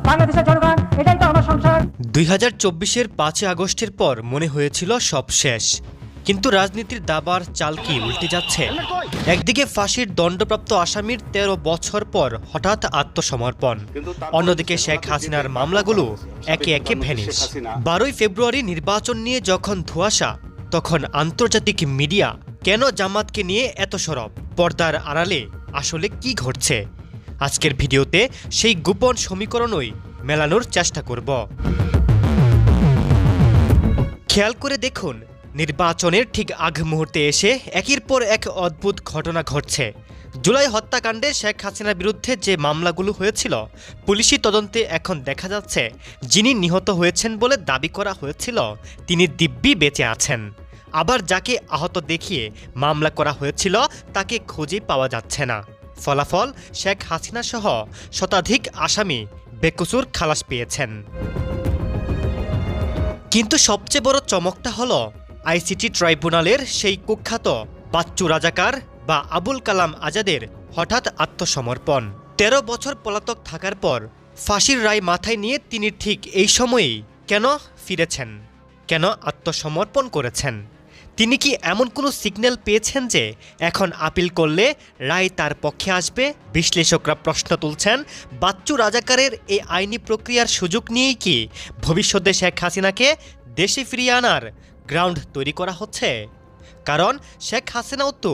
বাংলাদেশের জনগণ, এটাই তো আমার সংসার। 2024-এর 5 আগস্টের পর মনে হয়েছিল সব শেষ, কিন্তু রাজনীতির দাবার চাল কি উল্টে যাচ্ছে। একদিকে ফাঁসির দণ্ডপ্রাপ্ত আসামির 13 বছর পর হঠাৎ আত্মসমর্পণ, অন্যদিকে শেখ হাসিনার মামলাগুলো একে একে ভ্যানিশ। 12 ফেব্রুয়ারি নির্বাচন নিয়ে যখন ধোঁয়াশা, তখন আন্তর্জাতিক মিডিয়া কেন জামাতকে নিয়ে এত সরব? পর্দার আড়ালে আসলে কি ঘটছে? আজকের ভিডিওতে সেই গোপন সমীকরণই মেলানোর চেষ্টা করব। খেয়াল করে দেখুন, নির্বাচনের ঠিক আগ মুহূর্তে এসে একের পর এক অদ্ভুত ঘটনা ঘটছে। জুলাই হত্যাকাণ্ডে শেখ হাসিনার বিরুদ্ধে যে মামলাগুলো হয়েছিল, পুলিশি তদন্তে এখন দেখা যাচ্ছে যিনি নিহত হয়েছেন বলে দাবি করা হয়েছিল তিনি দিব্যি বেঁচে আছেন। আবার যাকে আহত দেখিয়ে মামলা করা হয়েছিল তাকে খুঁজে পাওয়া যাচ্ছে না। ফলাফল, শেখ হাসিনা সহ শতাধিক আসামি বেকসুর খালাস পেয়েছেন। কিন্তু সবচেয়ে বড় চমকটা হলো আইসিটি ট্রাইব্যুনালের সেই কুখ্যাত বাচ্চু রাজাকার বা আবুল কালাম আজাদের হঠাৎ আত্মসমর্পণ। 13 বছর পলাতক থাকার পর ফাঁসির রায় মাথায় নিয়ে তিনি ঠিক এই সময়েই কেন ফিরেছেন, কেন আত্মসমর্পণ করেছেন? তিনি কি এমন কোনো সিগন্যাল পেয়েছেন যে এখন আপিল করলে রায় তার পক্ষে আসবে? বিশ্লেষকরা প্রশ্ন তুলছেন, বাচ্চু রাজাকারের এই আইনি প্রক্রিয়ার সুযোগ নিয়েই কি ভবিষ্যতে শেখ হাসিনাকে দেশে ফিরিয়ে আনার গ্রাউন্ড তৈরি করা হচ্ছে? কারণ শেখ হাসিনাও তো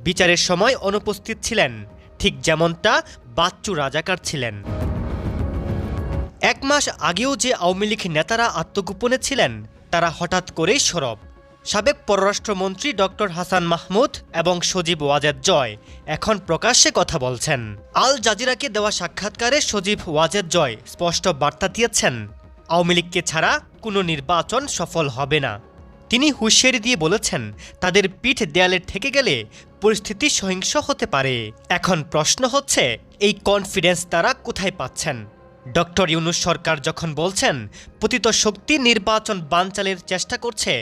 বিচারের সময় অনুপস্থিত ছিলেন, ঠিক যেমনটা বাচ্চু রাজাকার ছিলেন। 1 মাস আগেও যে আওয়ামী লীগ নেতারা আত্মগোপনে ছিলেন তারা হঠাৎ করেই সরব। সাবেক পররাষ্ট্রমন্ত্রী ডক্টর হাসান মাহমুদ এবং সজীব ওয়াজেদ জয় এখন প্রকাশ্যে কথা বলছেন। আল জাজিরাকে দেওয়া সাক্ষাৎকারে সজীব ওয়াজেদ জয় স্পষ্ট বার্তা দিয়েছেন, আওয়ামী লীগকে ছাড়া কোনো নির্বাচন সফল হবে না। তিনি হুঁশিয়ারি দিয়ে বলেছেন, তাদের পিঠ দেয়ালে ঠেকে গেলে পরিস্থিতি সহিংস হতে পারে। এখন প্রশ্ন হচ্ছে, এই কনফিডেন্স তারা কোথায় পাচ্ছেন? ডক্টর ইউনূস সরকার যখন বলছেন পতিত শক্তি নির্বাচন বানচালের চেষ্টা করছে,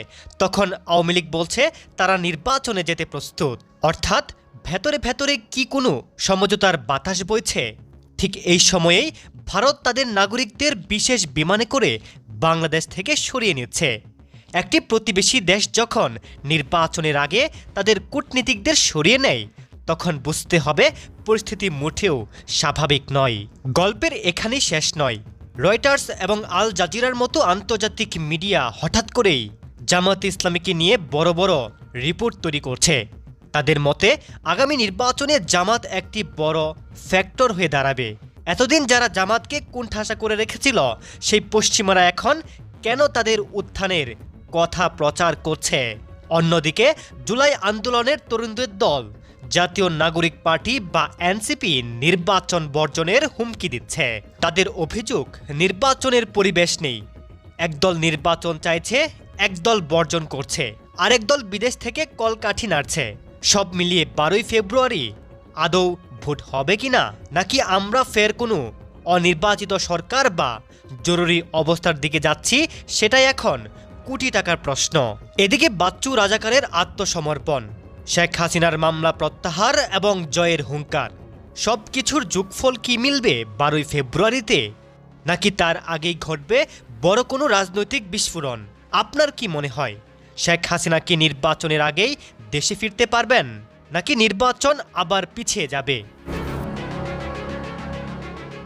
তখন আওয়ামী লীগ বলছে তারা নির্বাচনে যেতে প্রস্তুত। অর্থাৎ ভেতরে ভেতরে কি কোনো সমঝোতার বাতাস বইছে? ঠিক এই সময়েই ভারত তাদের নাগরিকদের বিশেষ বিমানে করে বাংলাদেশ থেকে সরিয়ে নিচ্ছে। একটি প্রতিবেশী দেশ যখন নির্বাচনের আগে তাদের কূটনীতিকদের সরিয়ে নেয়, তখন বুঝতে হবে পরিস্থিতি মোটেও স্বাভাবিক নয়। গল্পের এখানেই শেষ নয়। রয়টার্স এবং আল জাজিরার মতো আন্তর্জাতিক মিডিয়া হঠাৎ করেই জামাত ইসলামীকে নিয়ে বড় বড় রিপোর্ট তৈরি করছে। তাদের মতে আগামী নির্বাচনে জামাত একটি বড় ফ্যাক্টর হয়ে দাঁড়াবে। এতদিন যারা জামাতকে কোণঠাসা করে রেখেছিল, সেই পশ্চিমারা এখন কেন তাদের উত্থানের কথা প্রচার করছে? অন্যদিকে জুলাই আন্দোলনের তরুণদের দল জাতীয় নাগরিক পার্টি বা এনসিপি নির্বাচন বর্জনের হুমকি দিচ্ছে। তাদের অভিযোগ, নির্বাচনের পরিবেশ নেই। একদল নির্বাচন চাইছে, একদল বর্জন করছে, আরেক দল বিদেশ থেকে কলকাঠি নাড়ছে। সব মিলিয়ে 12 ফেব্রুয়ারি আদৌ ভোট হবে কিনা, নাকি আমরা ফের কোনো অনির্বাচিত সরকার বা জরুরি অবস্থার দিকে যাচ্ছি, সেটাই এখন কোটি টাকার প্রশ্ন। এদিকে বাচ্চু রাজাকারের আত্মসমর্পণ, শেখ হাসিনার মামলা প্রত্যাহার এবং জয়ের হুঙ্কার, সব কিছুর যোগফল কি মিলবে 12 ফেব্রুয়ারিতে? নাকি তার আগেই ঘটবে বড় কোনো রাজনৈতিক বিস্ফোরণ? আপনার কি মনে হয়, শেখ হাসিনা কি নির্বাচনের আগেই দেশে ফিরতে পারবেন, নাকি নির্বাচন আবার পিছিয়ে যাবে?